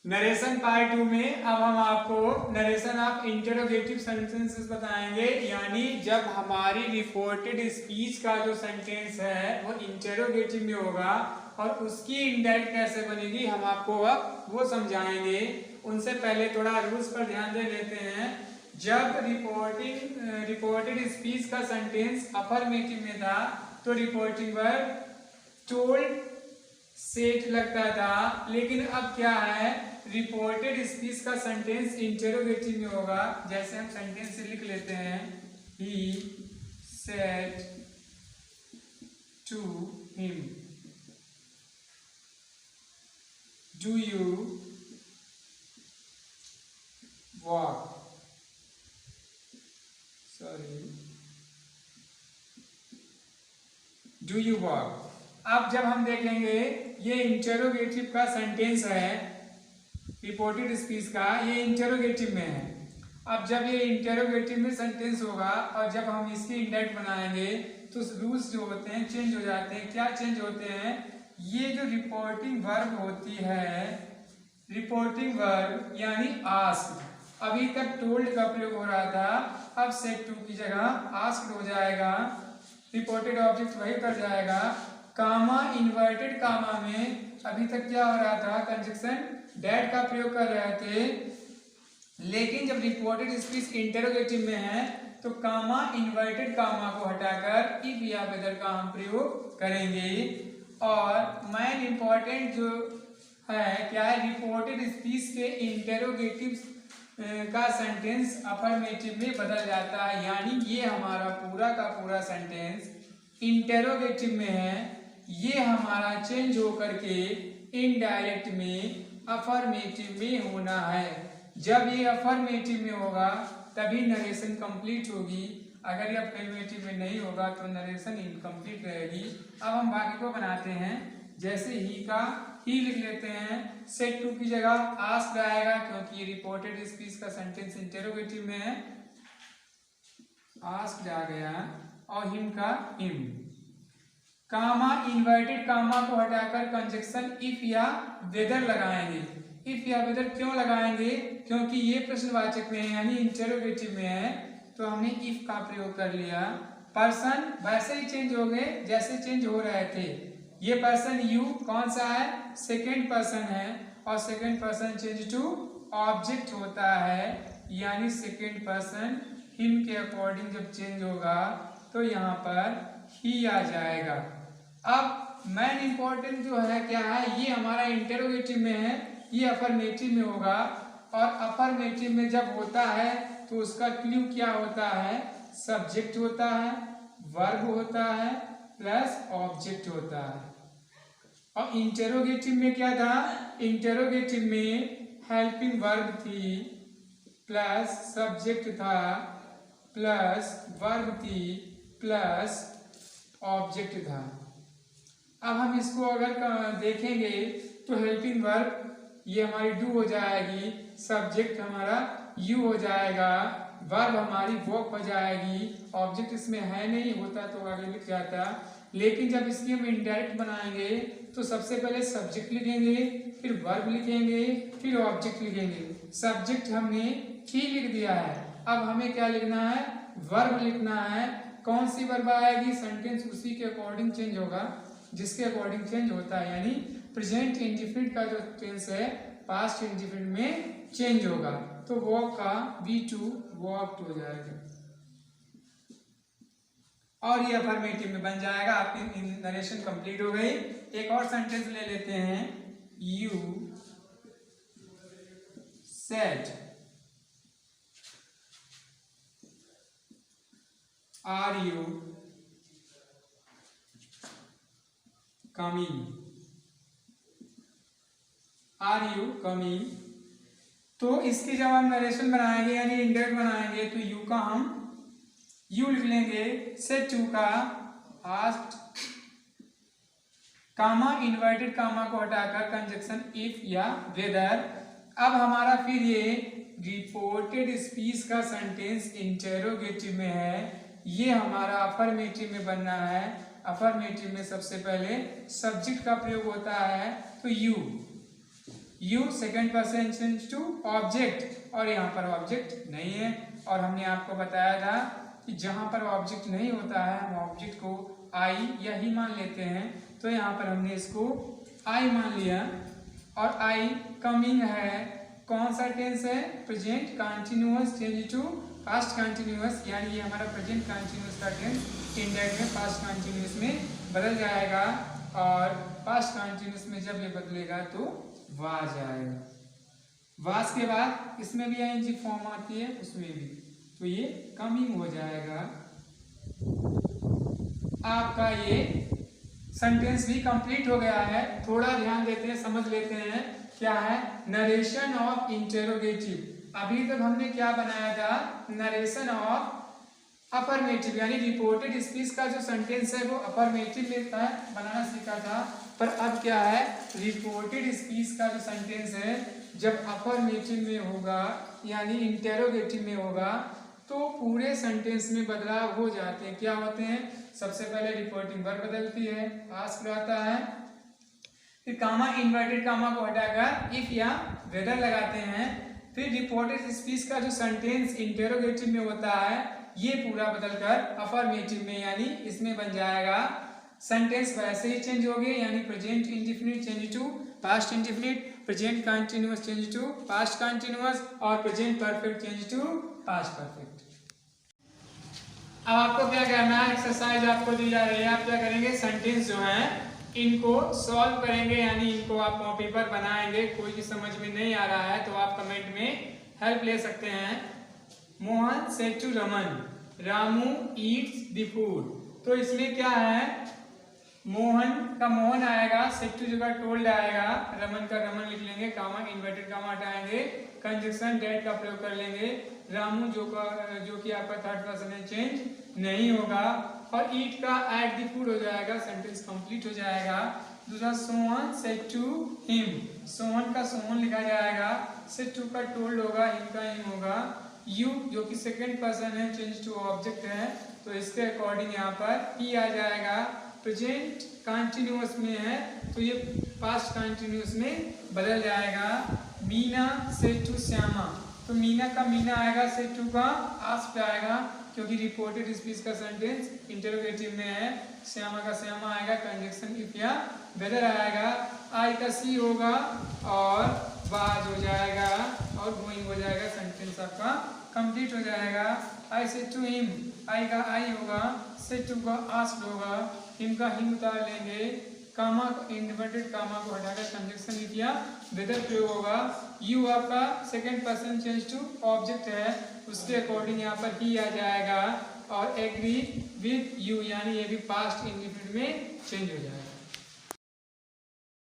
Narration part 2 में अब हम आपको नरेशन ऑफ इंटरोगेटिव सेंटेंसेस बताएंगे, यानी जब हमारी रिपोर्टेड स्पीच का जो सेंटेंस है वो इंटरोगेटिव में होगा और उसकी इंडायरेक्ट कैसे बनेगी हम आपको अब वो समझाएंगे। उनसे पहले थोड़ा रूल्स पर ध्यान दे लेते हैं। जब रिपोर्टेड स्पीच का सेंटेंस अफर्मेटिव में था तो रिपोर्टिंग वर्ब टोल्ड सेट लगता था, लेकिन अब क्या है, रिपोर्टेड स्पीच का सेंटेंस इंटरोगेटिव में होगा। जैसे हम सेंटेंस से लिख लेते हैं, he said to him, do you walk, do you walk. अब जब हम देखेंगे ये इंटरोगेटिव का सेंटेंस है रिपोर्टेड स्पीच का, ये इंटरोगेटिव में है। अब जब ये इंटरोगेटिव में सेंटेंस होगा और जब हम इसकी इंडायरेक्ट बनाएंगे तो रूल्स जो होते हैं चेंज हो जाते हैं। क्या चेंज होते हैं, ये जो रिपोर्टिंग वर्ब होती है, रिपोर्टिंग वर्ब यानी आस्क्ड, अभी तक टोल्ड का प्रयोग हो रहा था, अब सेड टू की जगह आस्क्ड हो जाएगा, रिपोर्टेड ऑब्जेक्ट वही कर जाएगा। कामा इन्वर्टेड कामा में अभी तक क्या हो रहा था, कंजक्शन डेट का प्रयोग कर रहे थे, लेकिन जब रिपोर्टेड स्पीच इंटरोगेटिव में है तो कामा इन्वर्टेड कामा को हटाकर इफ या वेदर का हम प्रयोग करेंगे। और मेन इंपॉर्टेंट जो है क्या है, रिपोर्टेड स्पीच के इंटरोगेटिव का सेंटेंस अफर्मेटिव में बदल जाता है, यानी ये हमारा पूरा का पूरा सेंटेंस इंटरोगेटिव में है, ये हमारा चेंज होकर के इनडायरेक्ट में अफर्मेटिव में होना है। जब ये अफर्मेटिव में होगा तभी नरेशन कंप्लीट होगी, अगर ये अफर्मेटिव में नहीं होगा तो नरेशन इनकम्प्लीट रहेगी। अब हम बाकी को बनाते हैं, जैसे ही का ही लिख लेते हैं, सेड टू की जगह आस्क्ड आएगा क्योंकि ये रिपोर्टेड स्पीच का सेंटेंस इंटरोगेटिव में है, आस्क्ड आ गया, और हिम का हिम। कामा इन्वर्टेड कामा को हटाकर कंजक्शन इफ या वेदर लगाएंगे। इफ या वेदर क्यों लगाएंगे, क्योंकि ये प्रश्नवाचक में है यानी इंटरोगेटिव में है, तो हमने इफ का प्रयोग कर लिया। पर्सन वैसे ही चेंज हो गए जैसे चेंज हो रहे थे। ये पर्सन यू कौन सा है, सेकेंड पर्सन है, और second person change to object होता है, यानी सेकेंड पर्सन हिम के अकॉर्डिंग जब चेंज होगा तो यहाँ पर ही आ जाएगा। अब मेन इंपॉर्टेंट जो है क्या है, ये हमारा इंटरोगेटिव में है, ये अफर्मेटिव में होगा, और अफर्मेटिव में जब होता है तो उसका क्लू क्या होता है, सब्जेक्ट होता है, वर्ब होता है, प्लस ऑब्जेक्ट होता है। और इंटरोगेटिव में क्या था, इंटरोगेटिव में हेल्पिंग वर्ब थी, प्लस सब्जेक्ट था, प्लस वर्ब थी, प्लस ऑब्जेक्ट था। अब हम इसको अगर देखेंगे तो हेल्पिंग वर्ब ये हमारी डू हो जाएगी, सब्जेक्ट हमारा यू हो जाएगा, वर्ब हमारी वॉक हो जाएगी, ऑब्जेक्ट इसमें है नहीं, होता तो आगे लिख जाता, लेकिन जब इसकी हम इनडायरेक्ट बनाएंगे तो सबसे पहले सब्जेक्ट लिखेंगे, फिर वर्ब लिखेंगे, फिर ऑब्जेक्ट लिखेंगे। सब्जेक्ट हमने ही लिख दिया है, अब हमें क्या लिखना है, वर्ब लिखना है। कौन सी वर्ब आएगी, सेंटेंस उसी के अकॉर्डिंग चेंज होगा जिसके अकॉर्डिंग चेंज होता है, यानी प्रेजेंट इंडिफिनिट का जो टेंस है पास्ट इंडिफिनिट में चेंज होगा, तो वॉक का V2 वॉक्ड हो जाएगा और ये अफर्मेटिव में बन जाएगा। आपकी नरेशन कंप्लीट हो गई। एक और सेंटेंस ले लेते हैं, you said are you coming, are you coming. तो इसकी जब हम नरेशन बनाएंगे यानी इंडायरेक्ट बनाएंगे तो यू का हम यू लिख लेंगे, सेड टू का आस्क्ड, कामा इन्वर्टेड कामा को हटाकर कंजक्शन इफ या वेदर। अब हमारा फिर ये रिपोर्टेड स्पीच का सेंटेंस इंटरोगेटिव में है, ये हमारा अफर्मेटिव में बनना है। अफर्मेटिव में सबसे पहले सब्जेक्ट का प्रयोग होता है, तो you you second person change to object, और यहाँ पर ऑब्जेक्ट नहीं है। और हमने आपको बताया था कि जहाँ पर ऑब्जेक्ट नहीं होता है हम ऑब्जेक्ट को आई या ही मान लेते हैं, तो यहाँ पर हमने इसको आई मान लिया। और आई कमिंग है, कौन सा टेंस है, present continuous change to past continuous, यानी ये हमारा प्रेजेंट कंटिन्यूअस का टेंस इंडेक्स में पास्ट कंटिन्यूअस में बदल जाएगा। और पास्ट कंटिन्यूअस में जब ये बदलेगा तो वाज आएगा। वाज के बाद इसमें भी आईएनजी फॉर्म आती है, उसमें भी, तो ये कमिंग हो जाएगा। आपका ये सेंटेंस भी कंप्लीट हो गया है। थोड़ा ध्यान देते हैं, समझ लेते हैं क्या है नरेशन ऑफ इंटेरोगेटिव। अभी तक हमने क्या बनाया था, नरेशन ऑफ अफर्मेटिव, यानी रिपोर्टेड स्पीच का जो सेंटेंस है वो अफर्मेटिव में था, बनाना सीखा था। पर अब क्या है, रिपोर्टेड स्पीच का जो सेंटेंस है जब अफर्मेटिव में होगा यानी इंटेरोगेटिव में होगा तो पूरे सेंटेंस में बदलाव हो जाते हैं। क्या होते हैं, सबसे पहले रिपोर्टिंग वर्ब बदलती है, आस्क आता है, फिर कामा इन्वर्टेड कामा को हटाकर इफ या वेदर लगाते हैं। फिर रिपोर्टेड स्पीच का जो सेंटेंस इंटेरोगेटिव में होता है ये पूरा बदलकर अफर्मेटिव में यानी इसमें बन जाएगा। सेंटेंस वैसे ही चेंज हो गए, यानी present indefinite change to past indefinite, present continuous change to past continuous, और present perfect change to past perfect. अब आपको क्या करना है, एक्सरसाइज आपको दी जा रही है, आप क्या करेंगे, सेंटेंस जो है इनको सॉल्व करेंगे, यानी इनको आप कॉपी पर बनाएंगे। कोई भी समझ में नहीं आ रहा है तो आप कमेंट में हेल्प ले सकते हैं। Mohan said to Raman, Ramu eats the food, तो इसमें क्या है, मोहन का मोहन आएगा, सेड टू जगह टोल्ड आएगा, रमन का रमन लिख लेंगे, कामा इन्वर्टेड कामा हटाएंगे, कंजक्शन डेट का प्रयोग कर लेंगे, रामू जो कि आपका थर्ड पर्सन है चेंज नहीं होगा, और ईट का एट द फूड हो जाएगा, सेंटेंस कंप्लीट हो जाएगा। दूसरा Sohan said to him, Sohan का सोहन लिखा जाएगा, सेड टू का टोल्ड होगा, हिम का हिम होगा, यू जो कि सेकंड पर्सन है चेंज टू ऑब्जेक्ट है तो इसके अकॉर्डिंग यहाँ पर ही आ जाएगा। प्रेजेंट कंटिन्यूअस में है तो ये पास्ट कंटिन्यूअस में बदल जाएगा। मीना सेड टू श्यामा, तो मीना का मीना आएगा, सेड टू का आस्क्ड आएगा, क्योंकि रिपोर्टेड स्पीच का सेंटेंस इंटरोगेटिव में है। श्यामा का श्यामा आएगा, कंजक्शन इफ या वेदर आएगा, आई का सी होगा और वाज हो जाएगा और गोइंग हो जाएगा, सेंटेंस आपका कंप्लीट हो जाएगा। आई सेड टू हिम, आई का आई होगा, सेड टू का आस्क्ड होगा, हिम का हिम उतार लेंगे, कामा इन्वर्टेड कामा को हटाकर कंजक्शन इफ या वेदर प्रयोग होगा। यू आपका second person change to object है, उसके अकॉर्डिंग यहाँ पर ही आ जाएगा, और एग्री विद यू यानी ये भी पास्ट इंडेफिनिट में चेंज हो जाएगा।